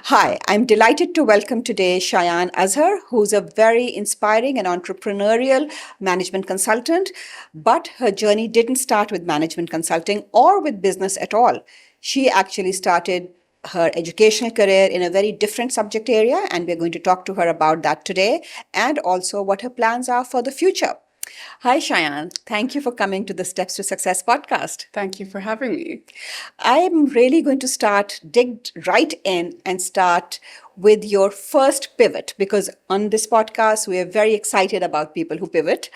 Hi, I'm delighted to welcome today Shayan Azhar, who's a very inspiring and entrepreneurial management consultant. But her journey didn't start with management consulting or with business at all. She actually started her educational career in a very different subject area, and we're going to talk to her about that today and also what her plans are for the future. Hi, Shayan. Thank you for coming to the Steps to Success podcast. Thank you for having me. I'm really going to dig right in and start with your first pivot because on this podcast, we are very excited about people who pivot.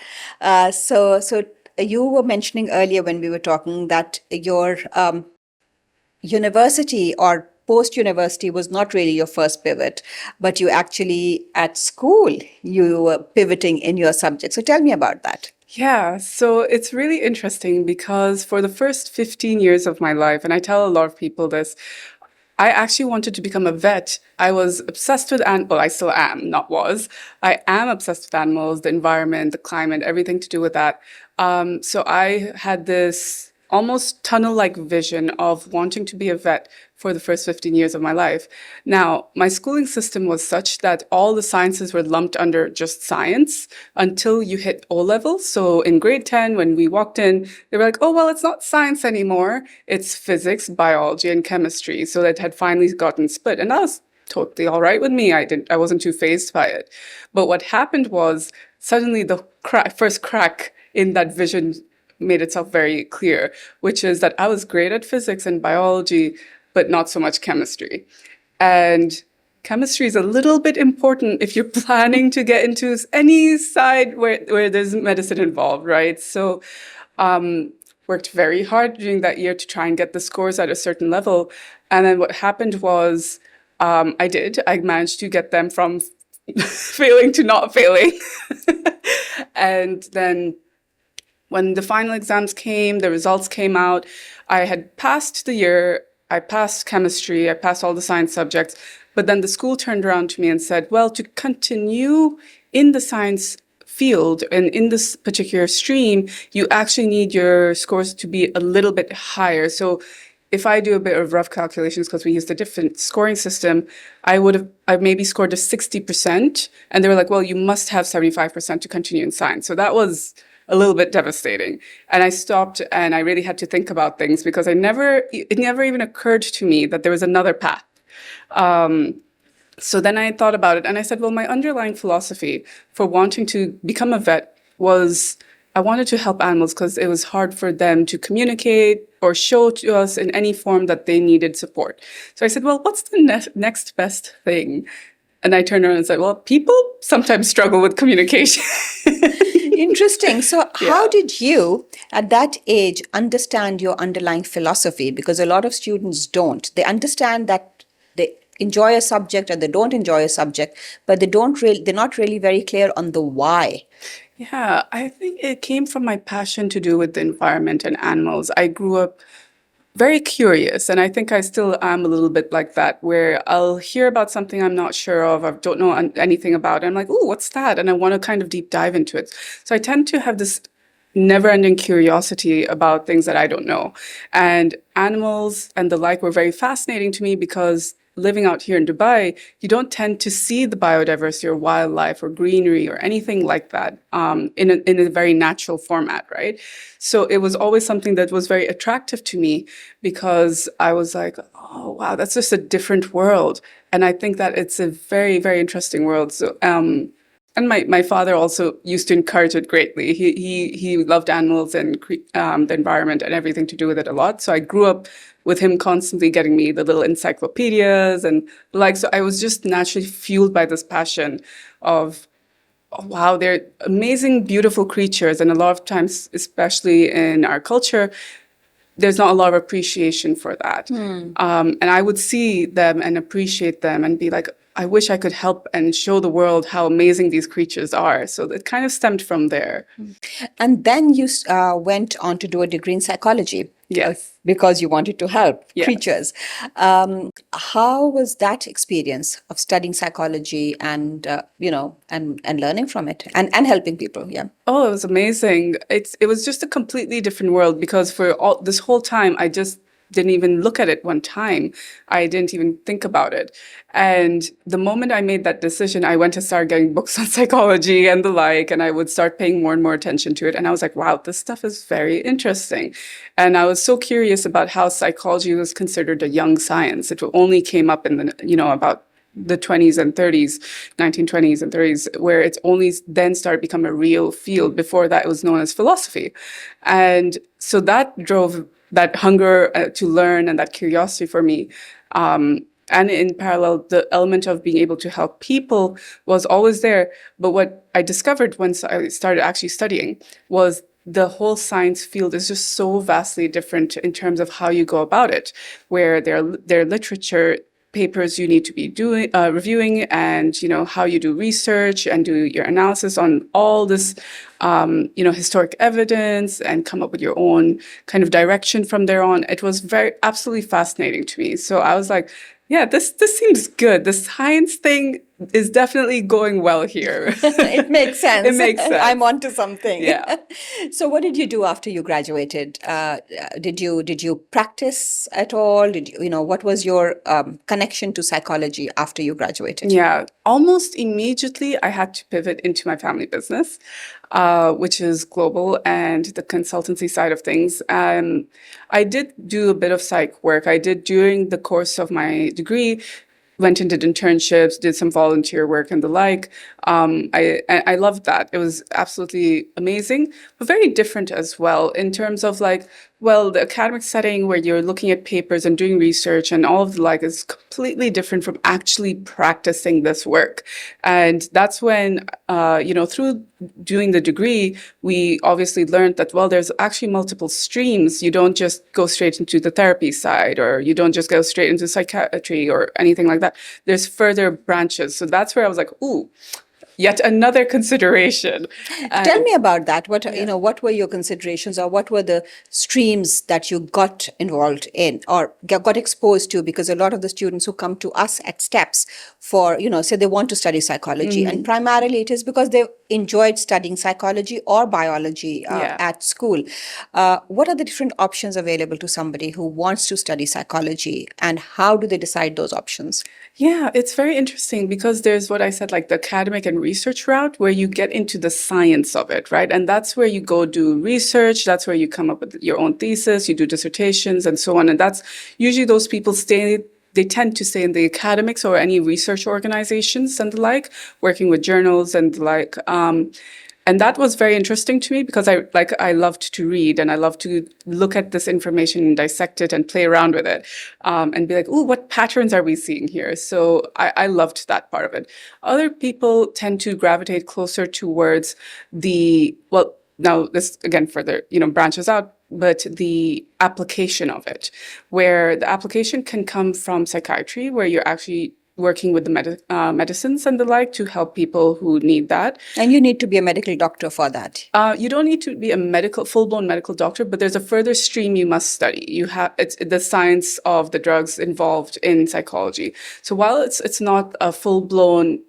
So you were mentioning earlier when we were talking that your university or post university was not really your first pivot, but you actually at school, you were pivoting in your subject. So tell me about that. Yeah, so it's really interesting because for the first 15 years of my life, and I tell a lot of people this, I actually wanted to become a vet. I was obsessed with animals. Well, I still am, not was. I am obsessed with animals, the environment, the climate, everything to do with that. So I had this almost tunnel-like vision of wanting to be a vet for the first 15 years of my life. Now, my schooling system was such that all the sciences were lumped under just science until you hit O level. So in grade 10, when we walked in, they were like, oh, well, it's not science anymore. It's physics, biology, and chemistry. So that had finally gotten split. And that was totally all right with me. I wasn't too fazed by it. But what happened was suddenly the first crack in that vision made itself very clear, which is that I was great at physics and biology, but not so much chemistry. And chemistry is a little bit important if you're planning to get into any side where there's medicine involved, right? So worked very hard during that year to try and get the scores at a certain level. And then what happened was I managed to get them from failing to not failing. And then when the final exams came, the results came out, I had passed the year, I passed chemistry, I passed all the science subjects, but then the school turned around to me and said, well, to continue in the science field and in this particular stream, you actually need your scores to be a little bit higher. So if I do a bit of rough calculations, because we used a different scoring system, I maybe scored a 60%. And they were like, well, you must have 75% to continue in science. So that was a little bit devastating. And I stopped and I really had to think about things because it never even occurred to me that there was another path. So then I thought about it and I said, well, my underlying philosophy for wanting to become a vet was I wanted to help animals because it was hard for them to communicate or show to us in any form that they needed support. So I said, well, what's the next best thing? And I turned around and said, well, people sometimes struggle with communication. Interesting. So how did you, at that age, understand your underlying philosophy? Because a lot of students don't. They understand that they enjoy a subject or they don't enjoy a subject, but they're not really very clear on the why. Yeah, I think it came from my passion to do with the environment and animals. I grew up very curious, and I think I still am a little bit like that, where I'll hear about something I'm not sure of, I don't know anything about, and I'm like, oh, what's that? And I want to kind of deep dive into it. So I tend to have this never-ending curiosity about things that I don't know. And animals and the like were very fascinating to me because living out here in Dubai, you don't tend to see the biodiversity or wildlife or greenery or anything like that in a very natural format, right? So it was always something that was very attractive to me because I was like, oh, wow, that's just a different world. And I think that it's a very, very interesting world. So, and my father also used to encourage it greatly. He loved animals and the environment and everything to do with it a lot. So I grew up with him constantly getting me the little encyclopedias and like, so I was just naturally fueled by this passion of, oh, wow, they're amazing, beautiful creatures. And a lot of times, especially in our culture, there's not a lot of appreciation for that. And I would see them and appreciate them and be like, I wish I could help and show the world how amazing these creatures are. So it kind of stemmed from there. And then you went on to do a degree in psychology. Yes. Because you wanted to help Yes. creatures. How was that experience of studying psychology and, and learning from it and helping people? Yeah. Oh, it was amazing. It was just a completely different world because for all this whole time, I just didn't even look at it one time. I didn't even think about it. And the moment I made that decision, I went to start getting books on psychology and the like, and I would start paying more and more attention to it. And I was like, wow, this stuff is very interesting. And I was so curious about how psychology was considered a young science. It only came up in the, about the 20s and 30s, 1920s and 30s, where it only then started become a real field. Before that, it was known as philosophy. And so that drove that hunger to learn and that curiosity for me. And in parallel, the element of being able to help people was always there. But what I discovered once I started actually studying was the whole science field is just so vastly different in terms of how you go about it, where their literature papers you need to be doing reviewing, and how you do research and do your analysis on all this historic evidence and come up with your own kind of direction from there on. It was absolutely fascinating to me. So I was like, yeah, this seems good. The science thing is definitely going well here. It makes sense. It makes sense. I'm onto something. Yeah. So what did you do after you graduated? Did you practice at all? What was your connection to psychology after you graduated? Yeah, almost immediately I had to pivot into my family business, which is global and the consultancy side of things. I did do a bit of psych work. I did during the course of my degree, went and did internships, did some volunteer work and the like. I loved that. It was absolutely amazing, but very different as well in terms of the academic setting where you're looking at papers and doing research and all of the like is completely different from actually practicing this work. And that's when, through doing the degree, we obviously learned that, there's actually multiple streams. You don't just go straight into the therapy side, or you don't just go straight into psychiatry or anything like that. There's further branches. So that's where I was like, ooh, yet another consideration. Tell me about that. What were your considerations, or what were the streams that you got involved in or got exposed to? Because a lot of the students who come to us at STEPS for, say they want to study psychology, and primarily it is because they've enjoyed studying psychology or biology at school. What are the different options available to somebody who wants to study psychology, and how do they decide those options? Yeah, it's very interesting because there's what I said, like the academic and research route where you get into the science of it, right? And that's where you go do research. That's where you come up with your own thesis, you do dissertations and so on. And that's usually those people they tend to stay in the academics or any research organizations and the like, working with journals and the like. And that was very interesting to me because I loved to read and I loved to look at this information and dissect it and play around with it, and be like, "Ooh, what patterns are we seeing here?" So I loved that part of it. Other people tend to gravitate closer towards now this again further branches out, but the application of it, where the application can come from psychiatry, where you're actually working with the medicines and the like to help people who need that. And you need to be a medical doctor for that. You don't need to be a full-blown medical doctor, but there's a further stream you must study. It's the science of the drugs involved in psychology. So while it's not a full-blown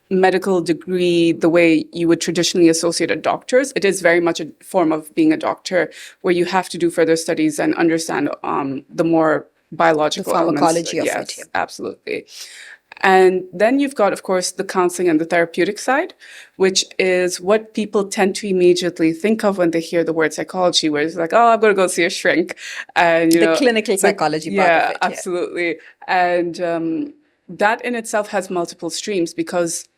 medical degree the way you would traditionally associate a doctor's, it is very much a form of being a doctor where you have to do further studies and understand the more biological pharmacology elements. of Yes, it. Yeah. Absolutely. And then you've got, of course, the counseling and the therapeutic side, which is what people tend to immediately think of when they hear the word psychology, where it's like, oh, I'm going to go see a shrink. And, the clinical psychology part of it. Yeah, absolutely. And that in itself has multiple streams because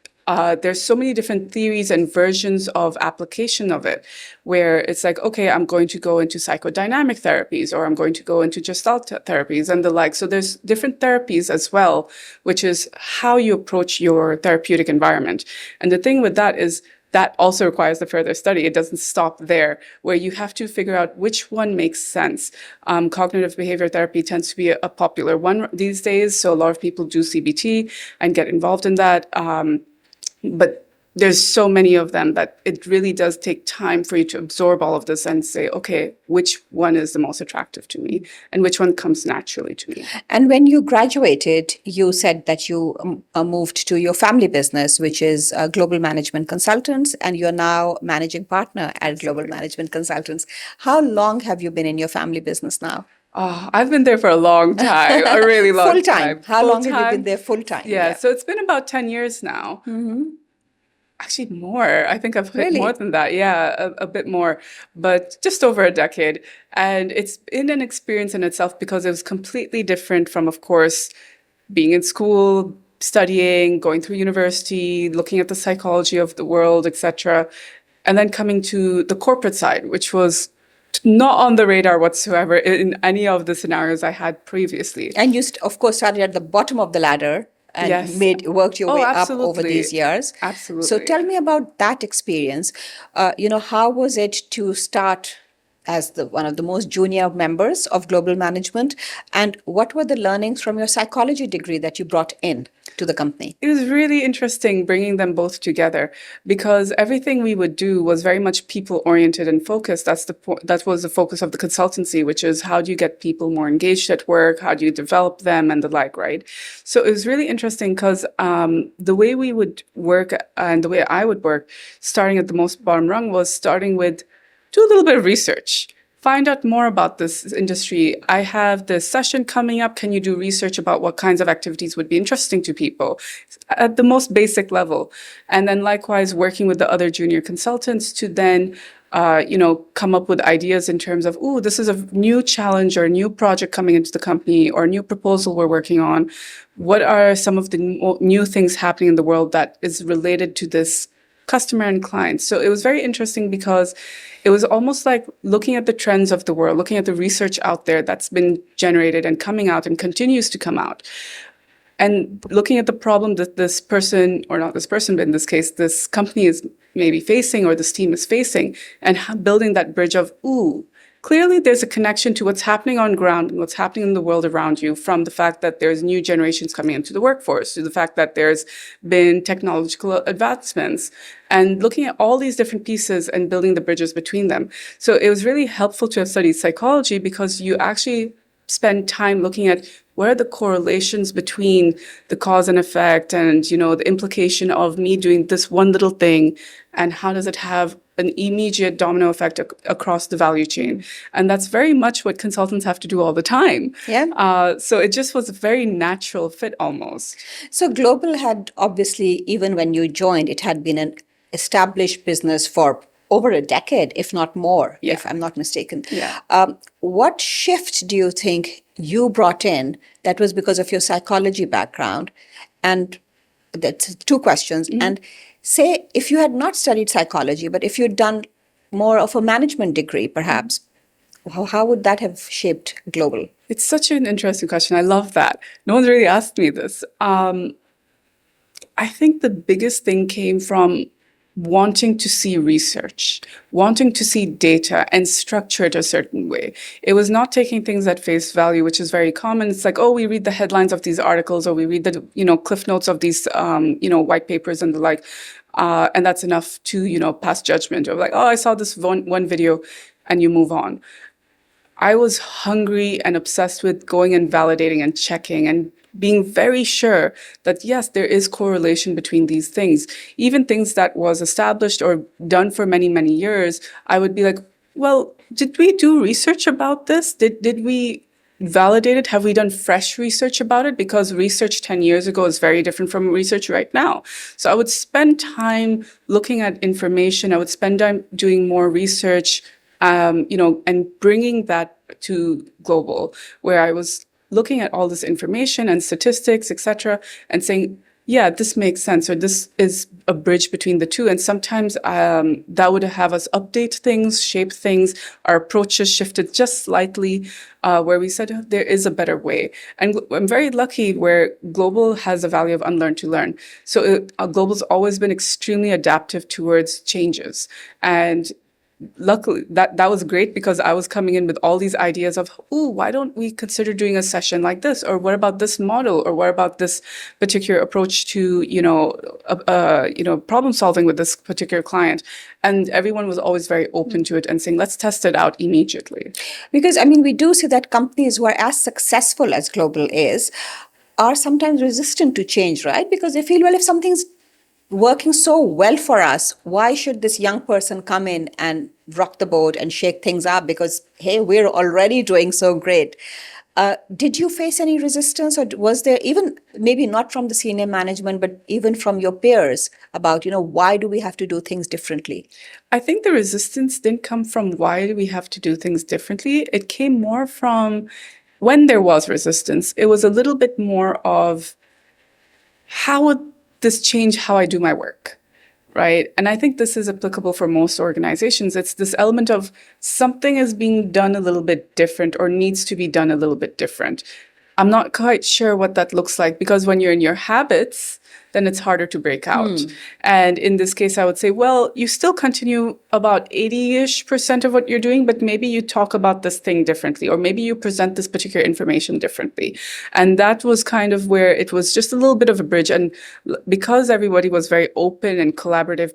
there's so many different theories and versions of application of it, where it's like, okay, I'm going to go into psychodynamic therapies, or I'm going to go into gestalt therapies and the like. So there's different therapies as well, which is how you approach your therapeutic environment. And the thing with that is that also requires the further study. It doesn't stop there, where you have to figure out which one makes sense. Cognitive behavior therapy tends to be a popular one these days. So a lot of people do CBT and get involved in that. But there's so many of them that it really does take time for you to absorb all of this and say, okay, which one is the most attractive to me and which one comes naturally to me. And when you graduated, you said that you moved to your family business, which is Global Management Consultants, and you're now managing partner at Global Management Consultants. How long have you been in your family business now? I've been there for a long time, a really long Full time. time. How Full long have you been time. there full time? Yeah, Yeah. so it's been about 10 years now. Actually, more. I think I've hit more Really? than that. Yeah, a bit more, but just over a decade. And it's been an experience in itself because it was completely different from, of course, being in school, studying, going through university, looking at the psychology of the world, etc. And then coming to the corporate side, which was not on the radar whatsoever in any of the scenarios I had previously. And you, of course, started at the bottom of the ladder and Yes. worked your Oh, way up over these absolutely. years. So Absolutely. tell me about that experience. How was it to start as one of the most junior members of global management, and what were the learnings from your psychology degree that you brought in to the company? It was really interesting bringing them both together because everything we would do was very much people oriented and focused. That was the focus of the consultancy, which is how do you get people more engaged at work? How do you develop them and the like, right? So it was really interesting because the way we would work and the way I would work, starting at the most bottom rung, was starting with do a little bit of research. Find out more about this industry. I have this session coming up. Can you do research about what kinds of activities would be interesting to people at the most basic level? And then likewise, working with the other junior consultants to then, come up with ideas in terms of, oh, this is a new challenge or a new project coming into the company or a new proposal we're working on. What are some of the new things happening in the world that is related to this customer and clients? So it was very interesting because it was almost like looking at the trends of the world, looking at the research out there that's been generated and coming out and continues to come out, and looking at the problem that this person, or not this person, but in this case, this company is maybe facing or this team is facing, and building that bridge of, ooh, clearly there's a connection to what's happening on ground and what's happening in the world around you, from the fact that there's new generations coming into the workforce to the fact that there's been technological advancements, and looking at all these different pieces and building the bridges between them. So it was really helpful to have studied psychology because you actually spend time looking at what are the correlations between the cause and effect and, the implication of me doing this one little thing, and how does it have an immediate domino effect across the value chain. And that's very much what consultants have to do all the time. Yeah. So it just was a very natural fit almost. So Global had obviously, even when you joined, it had been an established business for over a decade, if not more, Yeah. if I'm not mistaken. Yeah. What shift do you think you brought in that was because of your psychology background? And that's two questions. And say, if you had not studied psychology, but if you'd done more of a management degree, perhaps, how would that have shaped Global? It's such an interesting question. I love that. No one's really asked me this. I think the biggest thing came from wanting to see research, wanting to see data and structure it a certain way. It was not taking things at face value, which is very common. It's like, oh, we read the headlines of these articles, or we read the, cliff notes of these, white papers and the like. And that's enough to, pass judgment, or like, oh, I saw this one video, and you move on. I was hungry and obsessed with going and validating and checking and being very sure that, yes, there is correlation between these things. Even things that was established or done for many, many years, I would be like, well, did we do research about this? Did we validate it? Have we done fresh research about it? Because research 10 years ago is very different from research right now. So I would spend time looking at information. I would spend time doing more research, and bringing that to Global, where I was looking at all this information and statistics, etc., and saying, yeah, this makes sense, or this is a bridge between the two. And sometimes that would have us update things, shape things. Our approaches shifted just slightly, where we said, there is a better way. And I'm very lucky where Global has a value of unlearn to learn. So Global's always been extremely adaptive towards changes. And luckily that was great, because I was coming in with all these ideas of, oh, why don't we consider doing a session like this, or what about this model, or what about this particular approach to problem solving with this particular client. And everyone was always very open to it and saying, let's test it out immediately. Because we do see that companies who are as successful as Global is are sometimes resistant to change, right? Because they feel, well, if something's working so well for us, why should this young person come in and rock the boat and shake things up? Because, hey, we're already doing so great. Did you face any resistance, or was there even maybe not from the senior management, but even from your peers about, why do we have to do things differently? I think the resistance didn't come from why do we have to do things differently. It came more from when there was resistance, it was a little bit more of how would this change how I do my work? Right. And I think this is applicable for most organizations. It's this element of something is being done a little bit different or needs to be done a little bit different. I'm not quite sure what that looks like because when you're in your habits, then it's harder to break out. And in this case, I would say, well, you still continue about 80-ish% of what you're doing, but maybe you talk about this thing differently, or maybe you present this particular information differently. And that was kind of where it was just a little bit of a bridge. And because everybody was very open and collaborative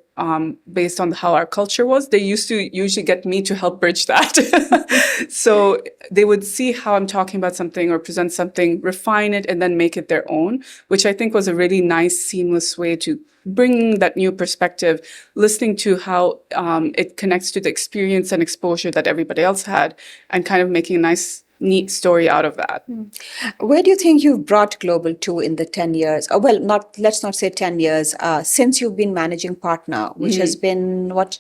based on how our culture was, they used to usually get me to help bridge that. So they would see how I'm talking about something or present something, refine it, and then make it their own, which I think was a really nice, seamless way to bring that new perspective, listening to how it connects to the experience and exposure that everybody else had, and kind of making a nice, neat story out of that. Where do you think you've brought Global to in the 10 years? Oh, well, let's not say 10 years, since you've been managing partner, which has been what,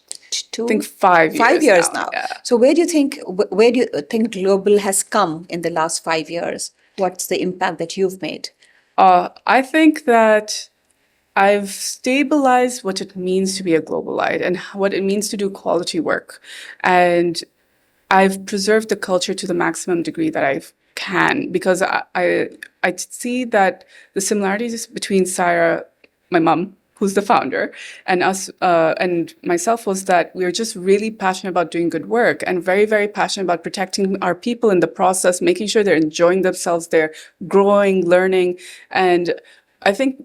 I think 5 years. 5 years now. Yeah. So where do you think Global has come in the last 5 years? What's the impact that you've made? I think that I've stabilized what it means to be a globalite and what it means to do quality work. And I've preserved the culture to the maximum degree that I can, because I see that the similarities between Sarah, my mom, who's the founder, and us and myself was that we were just really passionate about doing good work and very, very passionate about protecting our people in the process, making sure they're enjoying themselves, they're growing, learning. And I think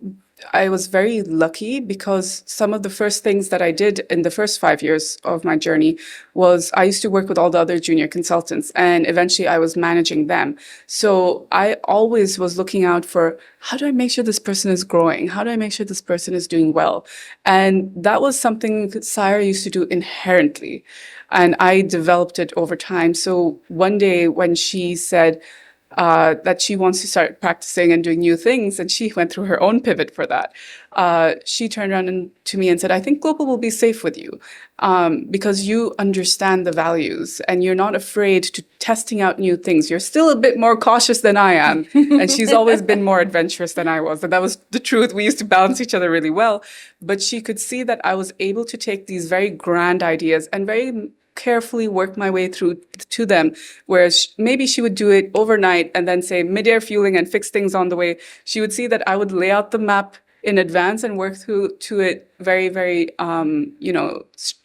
I was very lucky because some of the first things that I did in the first 5 years of my journey was I used to work with all the other junior consultants, and eventually I was managing them. So I always was looking out for, how do I make sure this person is growing? How do I make sure this person is doing well? And that was something that Sarah used to do inherently, and I developed it over time. So one day when she said, that she wants to start practicing and doing new things, and she went through her own pivot for that. She turned around to me and said, I think Global will be safe with you because you understand the values and you're not afraid to testing out new things. You're still a bit more cautious than I am. And she's always been more adventurous than I was. And that was the truth. We used to balance each other really well. But she could see that I was able to take these very grand ideas and very carefully work my way through to them, whereas maybe she would do it overnight and then say mid-air fueling and fix things on the way. She would see that I would lay out the map in advance and work through to it very, very, in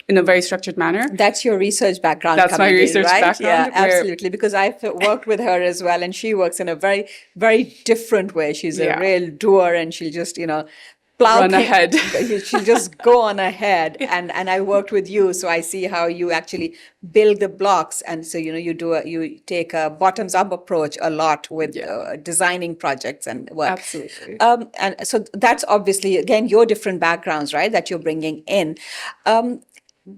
a very structured manner. That's your research background. That's my research right? background. Yeah, absolutely. Because I've worked with her as well, and she works in a very, very different way. She's a real doer, and she'll just, run ahead. She'll just go on ahead. And I worked with you, so I see how you actually build the blocks. And so, you take a bottoms up approach a lot with designing projects and work. Absolutely. And so that's obviously, again, your different backgrounds, right, that you're bringing in.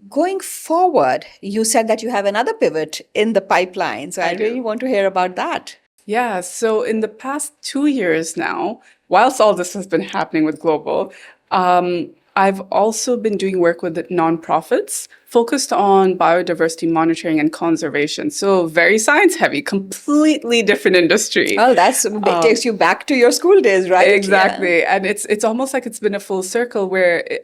Going forward, you said that you have another pivot in the pipeline. So I really want to hear about that. Yeah. So in the past 2 years now, whilst all this has been happening with Global, I've also been doing work with nonprofits focused on biodiversity monitoring and conservation. So very science heavy, completely different industry. Oh, it takes you back to your school days, right? Exactly. Yeah. And it's almost like it's been a full circle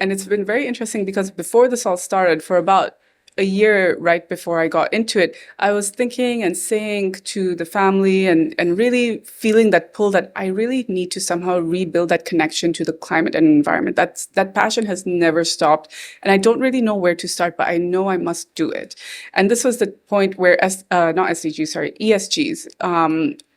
and it's been very interesting because before this all started, for about a year right before I got into it, I was thinking and saying to the family and really feeling that pull that I really need to somehow rebuild that connection to the climate and environment. That passion has never stopped. And I don't really know where to start, but I know I must do it. And this was the point where, ESGs,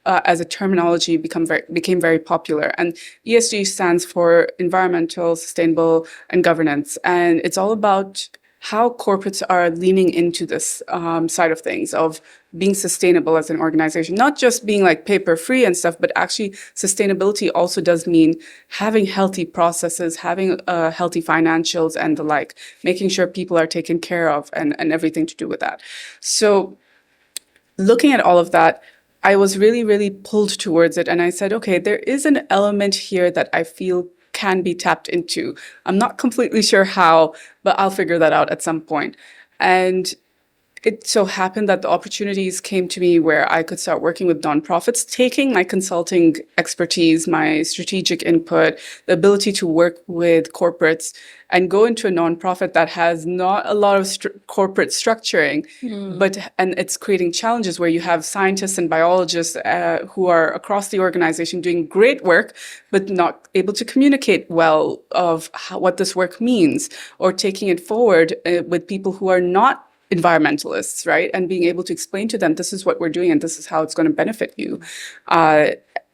as a terminology became very popular. And ESG stands for environmental, sustainable, and governance. And it's all about how corporates are leaning into this side of things, of being sustainable as an organization, not just being like paper free and stuff, but actually sustainability also does mean having healthy processes, having healthy financials and the like, making sure people are taken care of and everything to do with that. So looking at all of that, I was really, really pulled towards it. And I said, okay, there is an element here that I feel can be tapped into. I'm not completely sure how, but I'll figure that out at some point. And it so happened that the opportunities came to me where I could start working with nonprofits, taking my consulting expertise, my strategic input, the ability to work with corporates and go into a nonprofit that has not a lot of corporate structuring, and it's creating challenges where you have scientists and biologists who are across the organization doing great work, but not able to communicate well of what this work means, or taking it forward with people who are not environmentalists, right? And being able to explain to them, this is what we're doing and this is how it's going to benefit you.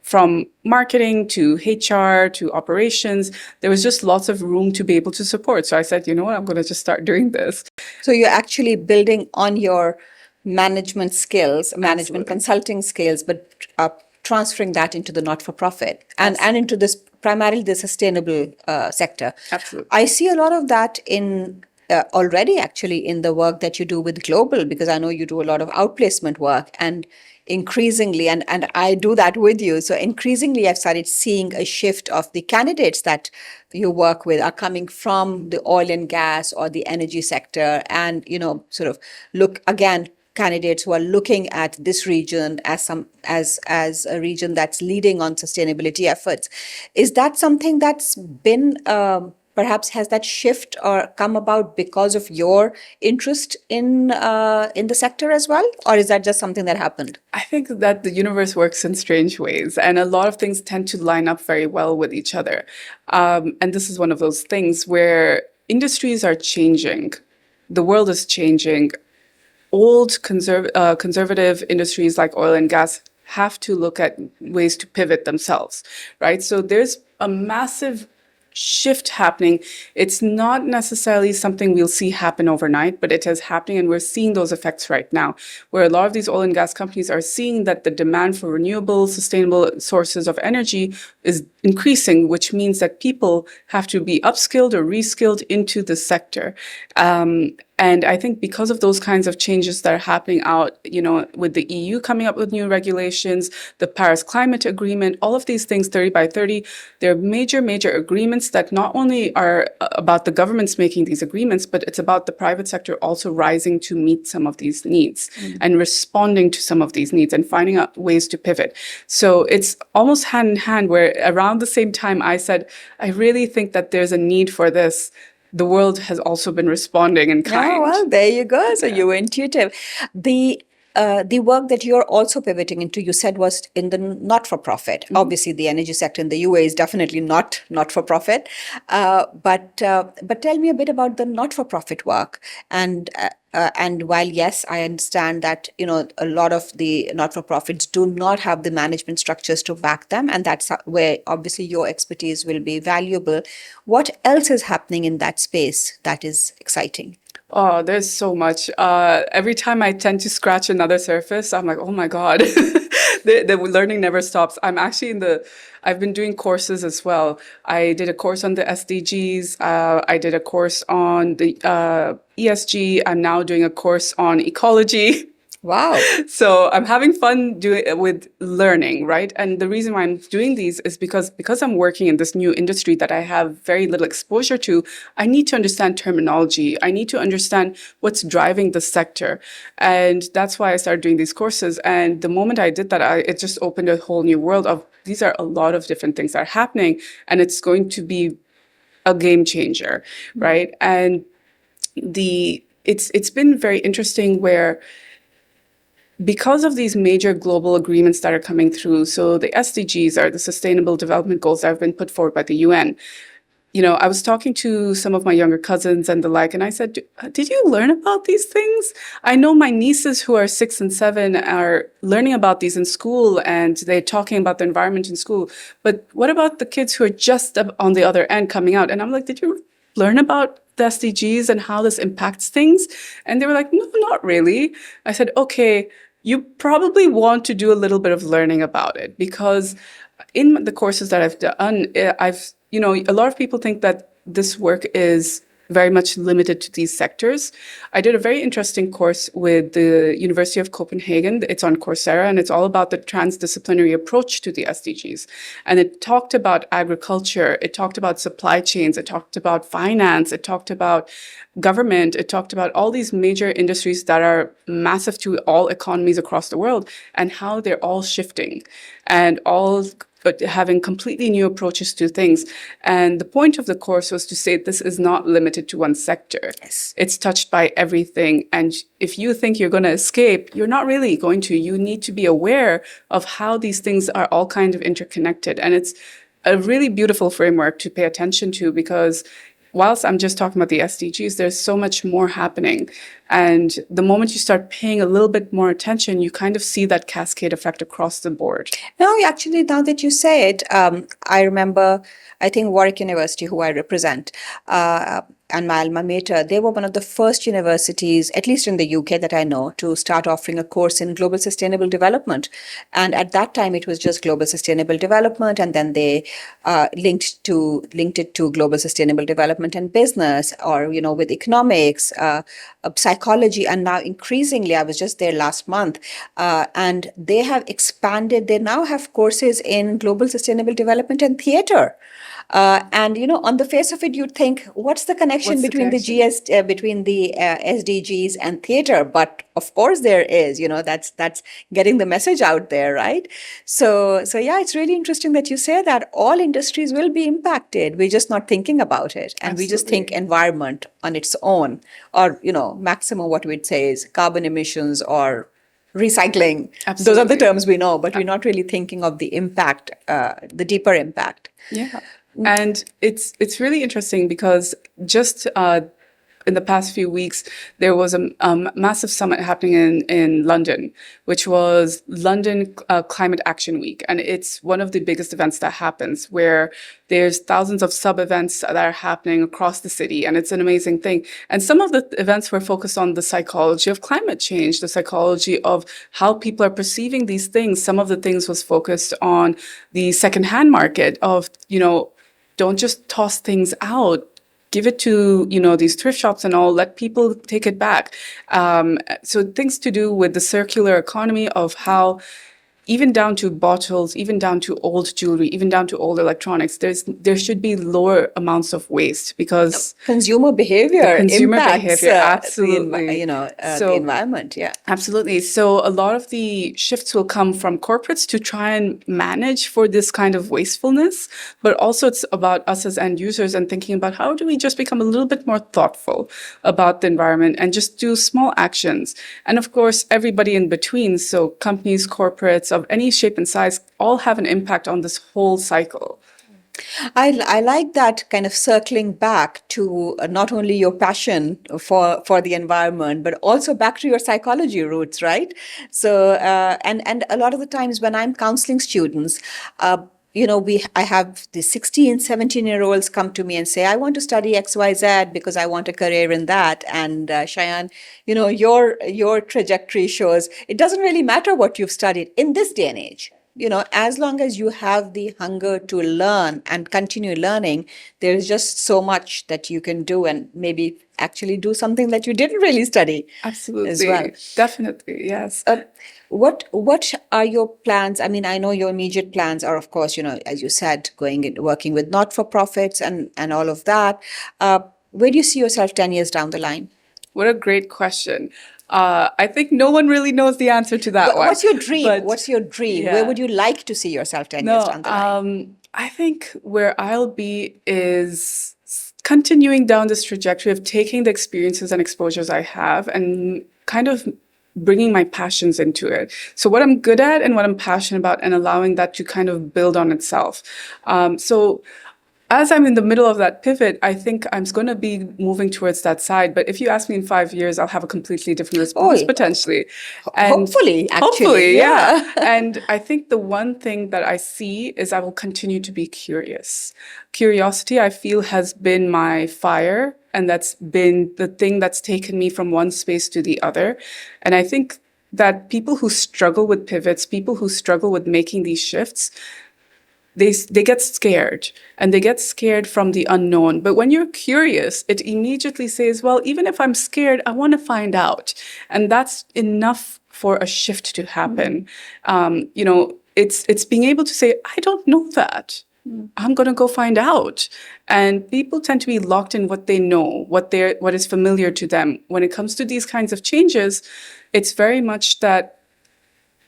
From marketing to HR to operations, there was just lots of room to be able to support. So I said, you know what, I'm going to just start doing this. So you're actually building on your management skills, management consulting skills, but transferring that into the not-for-profit and into this primarily the sustainable sector. Absolutely. I see a lot of that in already actually in the work that you do with Global, because I know you do a lot of outplacement work, and increasingly, and I do that with you. So increasingly, I've started seeing a shift of the candidates that you work with are coming from the oil and gas or the energy sector, and sort of look again candidates who are looking at this region as as a region that's leading on sustainability efforts. Is that something that's been perhaps has that shift or come about because of your interest in the sector as well, or is that just something that happened? I think that the universe works in strange ways, and a lot of things tend to line up very well with each other. And this is one of those things where industries are changing, the world is changing. Old conservative industries like oil and gas have to look at ways to pivot themselves, right? So there's a massive shift happening. It's not necessarily something we'll see happen overnight, but it is happening, and we're seeing those effects right now, where a lot of these oil and gas companies are seeing that the demand for renewable, sustainable sources of energy is increasing, which means that people have to be upskilled or reskilled into the sector. And I think because of those kinds of changes that are happening out, with the EU coming up with new regulations, the Paris Climate Agreement, all of these things, 30 by 30, they're major, major agreements that not only are about the governments making these agreements, but it's about the private sector also rising to meet some of these needs and responding to some of these needs and finding out ways to pivot. So it's almost hand in hand, where around the same time I said, I really think that there's a need for this. The world has also been responding in kind. Oh, well, there you go. So you were intuitive. The work that you're also pivoting into, you said, was in the not-for-profit. Obviously, the energy sector in the UAE is definitely not-for-profit. But tell me a bit about the not-for-profit work. And while, yes, I understand that, a lot of the not-for-profits do not have the management structures to back them, and that's where obviously your expertise will be valuable. What else is happening in that space that is exciting? Oh, there's so much. Every time I tend to scratch another surface, I'm like, oh my God, the learning never stops. I've been doing courses as well. I did a course on the SDGs. I did a course on the ESG. I'm now doing a course on ecology. Wow. So I'm having fun doing it with learning, right? And the reason why I'm doing these is because I'm working in this new industry that I have very little exposure to. I need to understand terminology. I need to understand what's driving the sector. And that's why I started doing these courses. And the moment I did that, it just opened a whole new world of these are a lot of different things that are happening, and it's going to be a game changer, right? And it's been very interesting where, because of these major global agreements that are coming through, so the SDGs are the Sustainable Development Goals that have been put forward by the UN. I was talking to some of my younger cousins and the like, and I said, did you learn about these things? I know my nieces who are 6 and 7 are learning about these in school, and they're talking about the environment in school. But what about the kids who are just on the other end coming out? And I'm like, did you learn about the SDGs and how this impacts things? And they were like, no, not really. I said, okay, You probably want to do a little bit of learning about it, because in the courses that I've done, a lot of people think that this work is very much limited to these sectors. I did a very interesting course with the University of Copenhagen. It's on Coursera, and it's all about the transdisciplinary approach to the SDGs. And it talked about agriculture, it talked about supply chains, it talked about finance, it talked about government, it talked about all these major industries that are massive to all economies across the world, and how they're all shifting and all but having completely new approaches to things. And the point of the course was to say this is not limited to one sector. Yes. It's touched by everything. And if you think you're going to escape, you're not really going to. You need to be aware of how these things are all kind of interconnected. And it's a really beautiful framework to pay attention to, because whilst I'm just talking about the SDGs, there's so much more happening. And the moment you start paying a little bit more attention, you kind of see that cascade effect across the board. No, actually, now that you say it, I remember, I think Warwick University, who I represent, and my alma mater, they were one of the first universities, at least in the UK that I know, to start offering a course in global sustainable development. And at that time, it was just global sustainable development, and then they linked it to global sustainable development and business, or with economics, psychology, and now increasingly, I was just there last month, and they have expanded. They now have courses in global sustainable development and theater. And on the face of it, you'd think, what's the connection between the SDGs and theater? But of course there is. That's getting the message out there, right? So yeah, it's really interesting that you say that all industries will be impacted. We're just not thinking about it, and we just think environment on its own, or maximum what we'd say is carbon emissions or recycling. Absolutely. Those are the terms we know, but we're not really thinking of the impact, the deeper impact. Yeah. And it's really interesting because just in the past few weeks, there was a massive summit happening in London, which was London Climate Action Week. And it's one of the biggest events that happens, where there's thousands of sub-events that are happening across the city. And it's an amazing thing. And some of the events were focused on the psychology of climate change, the psychology of how people are perceiving these things. Some of the things was focused on the secondhand market of, don't just toss things out. Give it to, these thrift shops and all, let people take it back. So things to do with the circular economy of how, even down to bottles, even down to old jewelry, even down to old electronics, there should be lower amounts of waste, because consumer behavior impacts absolutely. The environment. Yeah, absolutely. So a lot of the shifts will come from corporates to try and manage for this kind of wastefulness, but also it's about us as end users and thinking about how do we just become a little bit more thoughtful about the environment and just do small actions. And of course, everybody in between, so companies, corporates of any shape and size, all have an impact on this whole cycle. I like that kind of circling back to not only your passion for the environment, but also back to your psychology roots, right? So and a lot of the times when I'm counseling students, I have the 16, 17-year-olds come to me and say, I want to study XYZ because I want a career in that. And Shayan, your trajectory shows it doesn't really matter what you've studied in this day and age. As long as you have the hunger to learn and continue learning, there's just so much that you can do, and maybe actually do something that you didn't really study. Absolutely. As well. Definitely, yes. What are your plans? I mean, I know your immediate plans are, of course, as you said, going and working with not-for-profits and all of that. Where do you see yourself 10 years down the line? What a great question. I think no one really knows the answer to that one. What's your dream? What's your dream? Yeah. Where would you like to see yourself 10 years down the line? I think where I'll be is continuing down this trajectory of taking the experiences and exposures I have and kind of bringing my passions into it. So what I'm good at and what I'm passionate about, and allowing that to kind of build on itself. So as I'm in the middle of that pivot, I think I'm going to be moving towards that side. But if you ask me in 5 years, I'll have a completely different response, potentially. And hopefully, yeah. And I think the one thing that I see is I will continue to be curious. Curiosity, I feel, has been my fire. And that's been the thing that's taken me from one space to the other. And I think that people who struggle with pivots, people who struggle with making these shifts, they get scared, and they get scared from the unknown. But when you're curious, it immediately says, well, even if I'm scared, I want to find out. And that's enough for a shift to happen. It's being able to say, I don't know that. I'm going to go find out. And people tend to be locked in what they know, what is familiar to them. When it comes to these kinds of changes, it's very much that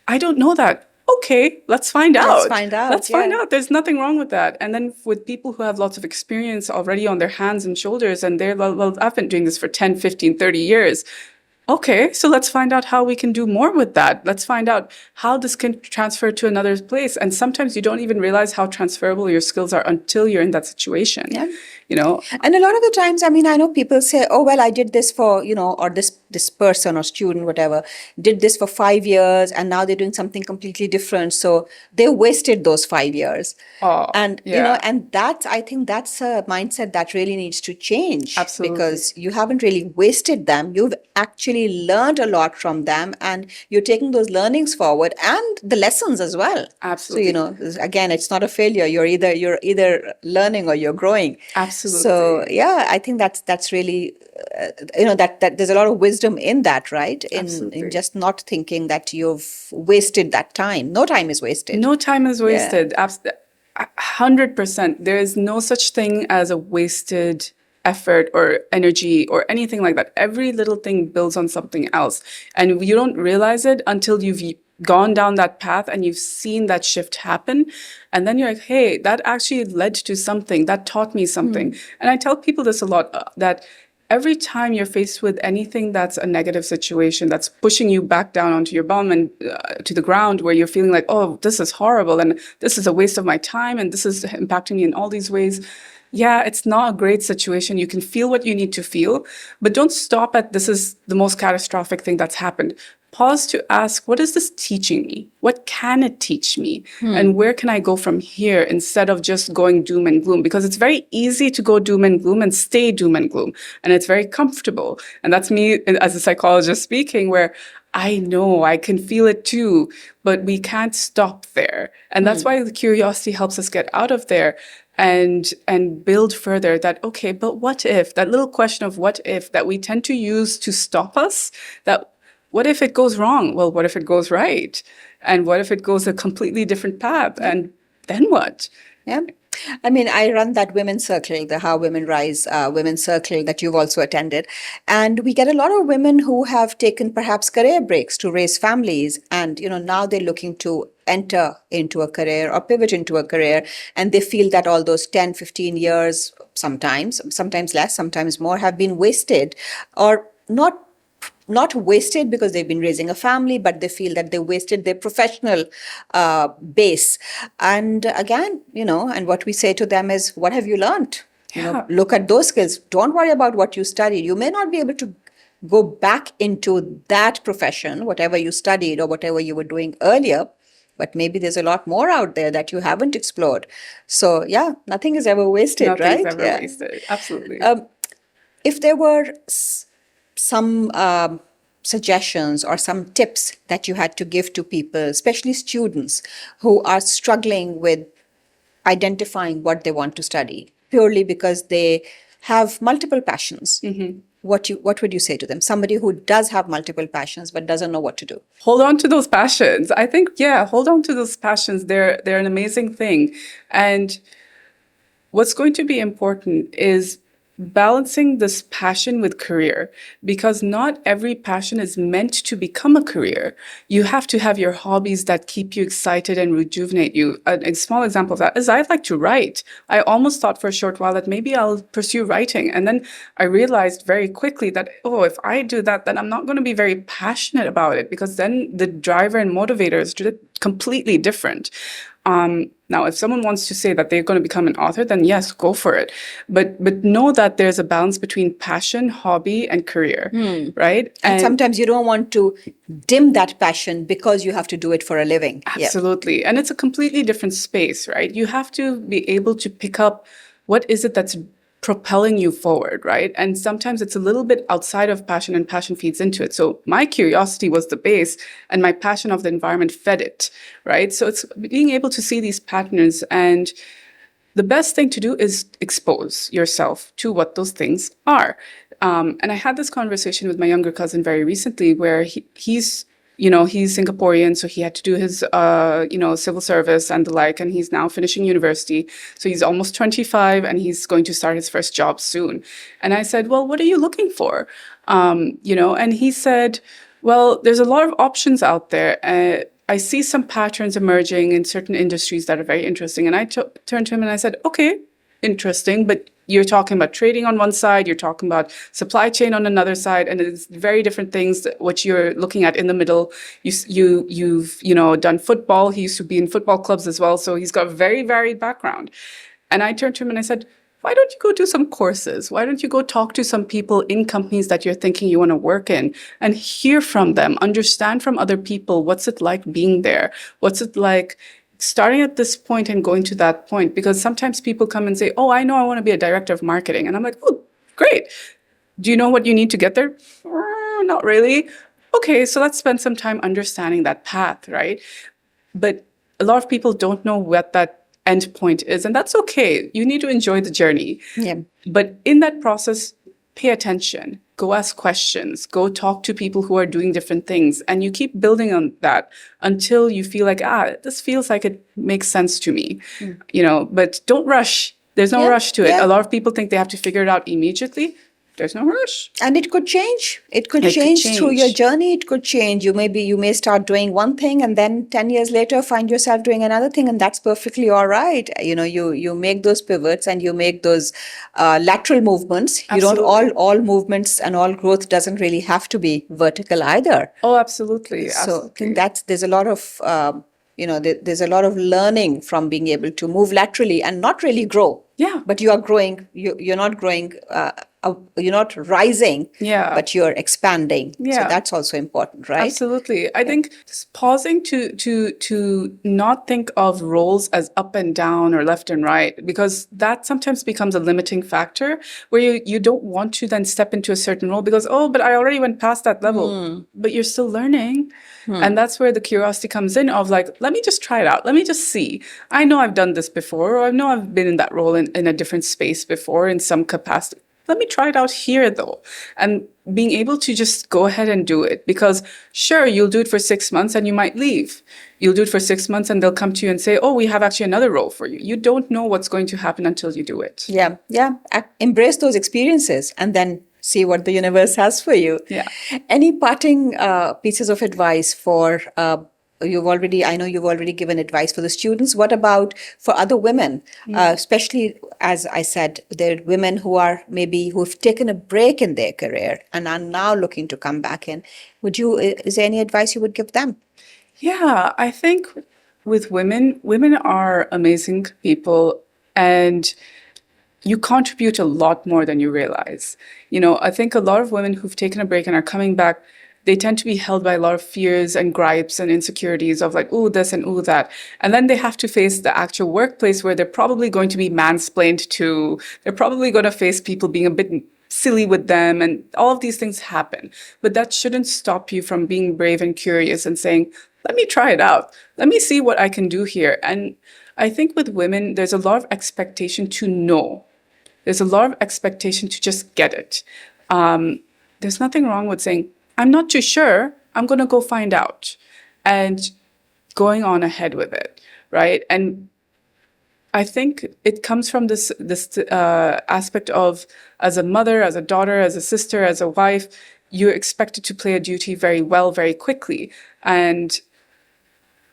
I don't know that. Okay, let's find out. Let's find out. Let's find out. There's nothing wrong with that. And then with people who have lots of experience already on their hands and shoulders, and they're, well, I've been doing this for 10, 15, 30 years. Okay, so let's find out how we can do more with that. Let's find out how this can transfer to another place. And sometimes you don't even realize how transferable your skills are until you're in that situation. Yeah. And a lot of the times, I mean, I know people say, oh, well, I did this for, or this person or student, whatever, did this for 5 years, and now they're doing something completely different. So they wasted those 5 years. And I think that's a mindset that really needs to change. Absolutely. Because you haven't really wasted them. You've actually learned a lot from them, and you're taking those learnings forward and the lessons as well. Absolutely. So, again, it's not a failure. You're either learning or you're growing. Absolutely. So, yeah, I think that's really, that there's a lot of wisdom in that, right? In just not thinking that you've wasted that time. No time is wasted. No time is wasted. 100%. There is no such thing as a wasted effort or energy or anything like that. Every little thing builds on something else. And you don't realize it until you've gone down that path and you've seen that shift happen. And then you're like, hey, that actually led to something. That taught me something. And I tell people this a lot, that every time you're faced with anything that's a negative situation, that's pushing you back down onto your bum and to the ground, where you're feeling like, oh, this is horrible, and this is a waste of my time, and this is impacting me in all these ways. Yeah, it's not a great situation. You can feel what you need to feel, but don't stop at this is the most catastrophic thing that's happened. Pause to ask, what is this teaching me? What can it teach me? And where can I go from here, instead of just going doom and gloom? Because it's very easy to go doom and gloom and stay doom and gloom. And it's very comfortable. And that's me as a psychologist speaking, where I know I can feel it too, but we can't stop there. And that's why the curiosity helps us get out of there and build further. That, okay, but what if? That little question of what if that we tend to use to stop us, that what if it goes wrong? Well, what if it goes right? And what if it goes a completely different path? And then what? Yeah. I mean, I run that women's circle, the How Women Rise women's circle that you've also attended. And we get a lot of women who have taken perhaps career breaks to raise families. And, now they're looking to enter into a career or pivot into a career. And they feel that all those 10, 15 years, sometimes less, sometimes more, have been wasted, or not wasted because they've been raising a family, but they feel that they wasted their professional base. And again, and what we say to them is, what have you learned? Look at those skills. Don't worry about what you studied. You may not be able to go back into that profession, whatever you studied or whatever you were doing earlier, but maybe there's a lot more out there that you haven't explored. So, yeah, nothing is ever wasted, right? Nothing's ever wasted. Absolutely. If there were some suggestions or some tips that you had to give to people, especially students who are struggling with identifying what they want to study purely because they have multiple passions, what would you say to them? Somebody who does have multiple passions but doesn't know what to do. Hold on to those passions. I think, hold on to those passions. They're an amazing thing. And what's going to be important is balancing this passion with career, because not every passion is meant to become a career. You have to have your hobbies that keep you excited and rejuvenate you. A small example of that is I like to write. I almost thought for a short while that maybe I'll pursue writing. And then I realized very quickly that, if I do that, then I'm not going to be very passionate about it, because then the driver and motivator is completely different. Now, if someone wants to say that they're going to become an author, then yes, go for it. But know that there's a balance between passion, hobby, and career, right? And sometimes you don't want to dim that passion because you have to do it for a living. Absolutely. Yeah. And it's a completely different space, right? You have to be able to pick up what is it that's propelling you forward, right? And sometimes it's a little bit outside of passion, and passion feeds into it. So my curiosity was the base, and my passion of the environment fed it, right? So it's being able to see these patterns, and the best thing to do is expose yourself to what those things are. And I had this conversation with my younger cousin very recently, where he's Singaporean, so he had to do his, civil service and the like, and he's now finishing university. So he's almost 25, and he's going to start his first job soon. And I said, well, what are you looking for? And he said, well, there's a lot of options out there. I see some patterns emerging in certain industries that are very interesting. And I turned to him and I said, okay, interesting, but you're talking about trading on one side, you're talking about supply chain on another side, and it's very different things what you're looking at in the middle. You've done football. He used to be in football clubs as well, so he's got a very varied background. And I turned to him and I said, why don't you go do some courses? Why don't you go talk to some people in companies that you're thinking you want to work in and hear from them, understand from other people, what's it like being there? What's it like starting at this point and going to that point? Because sometimes people come and say, oh, I know I want to be a director of marketing. And I'm like, oh, great. Do you know what you need to get there? Not really. Okay, so let's spend some time understanding that path, right? But a lot of people don't know what that end point is, and that's okay. You need to enjoy the journey. Yeah. But in that process, pay attention, go ask questions, go talk to people who are doing different things, and you keep building on that until you feel like, this feels like it makes sense to me, but don't rush. There's no rush to it. A lot of people think they have to figure it out immediately. There's no rush. And it could change. It could change through your journey. It could change. You may start doing one thing and then 10 years later find yourself doing another thing, and that's perfectly all right. You make those pivots and you make those lateral movements. Absolutely. You don't all movements and all growth doesn't really have to be vertical either. Oh, absolutely. So I think there's a lot of there's a lot of learning from being able to move laterally and not really grow. Yeah. But you are growing. You're not growing. You're not rising. Yeah. But you're expanding. Yeah. So that's also important, right? Absolutely. I think just pausing to not think of roles as up and down or left and right, because that sometimes becomes a limiting factor where you don't want to then step into a certain role because, but I already went past that level, but you're still learning. And that's where the curiosity comes in of like, let me just try it out. Let me just see. I know I've done this before, or I know I've been in that role in a different space before in some capacity. Let me try it out here though. And being able to just go ahead and do it, because sure, you'll do it for 6 months and you might leave. You'll do it for 6 months and they'll come to you and say, oh, we have actually another role for you. You don't know what's going to happen until you do it. Yeah. Embrace those experiences and then see what the universe has for you. Yeah. Any parting pieces of advice for I know you've already given advice for the students. What about for other women, especially, as I said, there are women who've taken a break in their career and are now looking to come back in. Is there any advice you would give them? Yeah, I think with women are amazing people, and you contribute a lot more than you realize. I think a lot of women who've taken a break and are coming back, they tend to be held by a lot of fears and gripes and insecurities of like, oh, this and oh, that. And then they have to face the actual workplace where they're probably going to be mansplained to. They're probably going to face people being a bit silly with them, and all of these things happen. But that shouldn't stop you from being brave and curious and saying, let me try it out. Let me see what I can do here. And I think with women, there's a lot of expectation to know. There's a lot of expectation to just get it. There's nothing wrong with saying, I'm not too sure, I'm going to go find out, and going on ahead with it, right? And I think it comes from this aspect of, as a mother, as a daughter, as a sister, as a wife, you're expected to play a duty very well, very quickly. And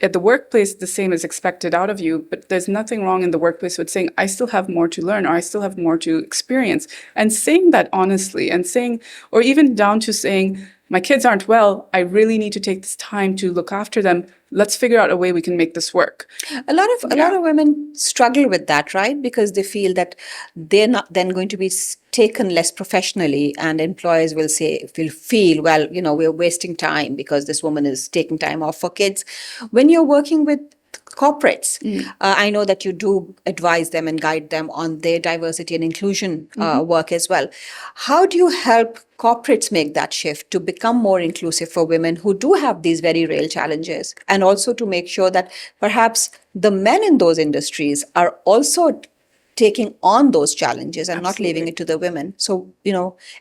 at the workplace, the same is expected out of you, but there's nothing wrong in the workplace with saying, I still have more to learn, or I still have more to experience. And saying that honestly, and saying, or even down to saying, my kids aren't well, I really need to take this time to look after them. Let's figure out a way we can make this work. A lot of women struggle with that, right? Because they feel that they're not then going to be taken less professionally, and employers will feel, well, we're wasting time because this woman is taking time off for kids. When you're working with corporates. I know that you do advise them and guide them on their diversity and inclusion work as well. How do you help corporates make that shift to become more inclusive for women who do have these very real challenges, and also to make sure that perhaps the men in those industries are also taking on those challenges and not leaving it to the women? So,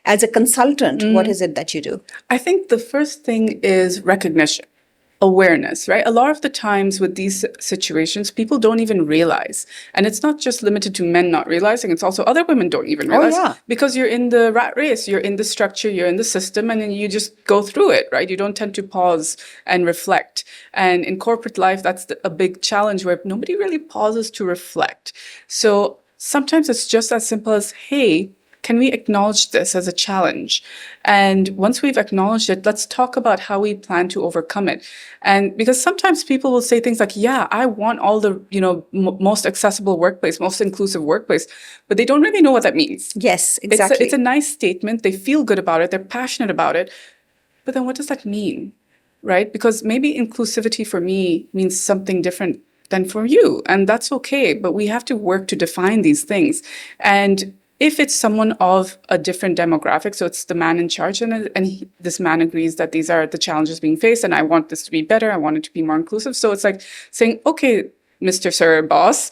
as a consultant, what is it that you do? I think the first thing is recognition, awareness, right? A lot of the times with these situations, people don't even realize. And it's not just limited to men not realizing, it's also other women don't even realize. Because you're in the rat race, you're in the structure, you're in the system, and then you just go through it, right? You don't tend to pause and reflect. And in corporate life, that's a big challenge where nobody really pauses to reflect. So sometimes it's just as simple as, hey, can we acknowledge this as a challenge? And once we've acknowledged it, let's talk about how we plan to overcome it. And because sometimes people will say things like, yeah, I want all the, most accessible workplace, most inclusive workplace, but they don't really know what that means. Yes, exactly. It's a nice statement. They feel good about it. They're passionate about it. But then what does that mean, right? Because maybe inclusivity for me means something different than for you. And that's okay. But we have to work to define these things. And if it's someone of a different demographic, so it's the man in charge, and this man agrees that these are the challenges being faced, and I want this to be better, I want it to be more inclusive. So it's like saying, okay, Mr. Sir Boss,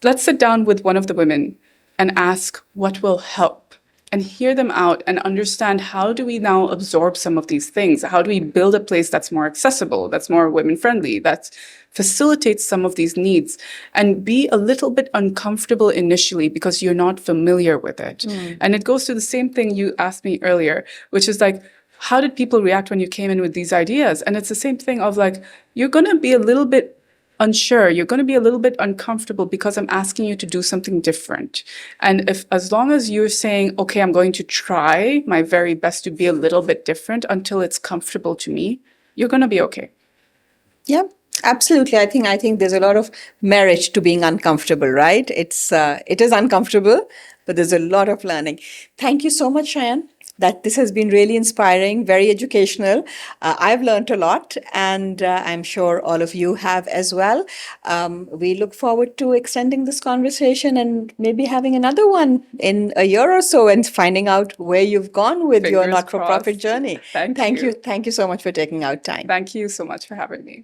let's sit down with one of the women and ask what will help, and hear them out and understand, how do we now absorb some of these things? How do we build a place that's more accessible, that's more women-friendly, that facilitates some of these needs, and be a little bit uncomfortable initially because you're not familiar with it. And it goes to the same thing you asked me earlier, which is like, how did people react when you came in with these ideas? And it's the same thing of like, you're going to be a little bit unsure, you're going to be a little bit uncomfortable because I'm asking you to do something different. And as long as you're saying, okay, I'm going to try my very best to be a little bit different until it's comfortable to me, you're going to be okay. Yeah, absolutely. I think there's a lot of merit to being uncomfortable, right? It is uncomfortable, but there's a lot of learning. Thank you so much, Shayan. This has been really inspiring, very educational. I've learned a lot, and I'm sure all of you have as well. We look forward to extending this conversation and maybe having another one in a year or so and finding out where you've gone with your Fingers not-for-profit crossed. journey. Thank you. Thank you so much for taking out time. Thank you so much for having me.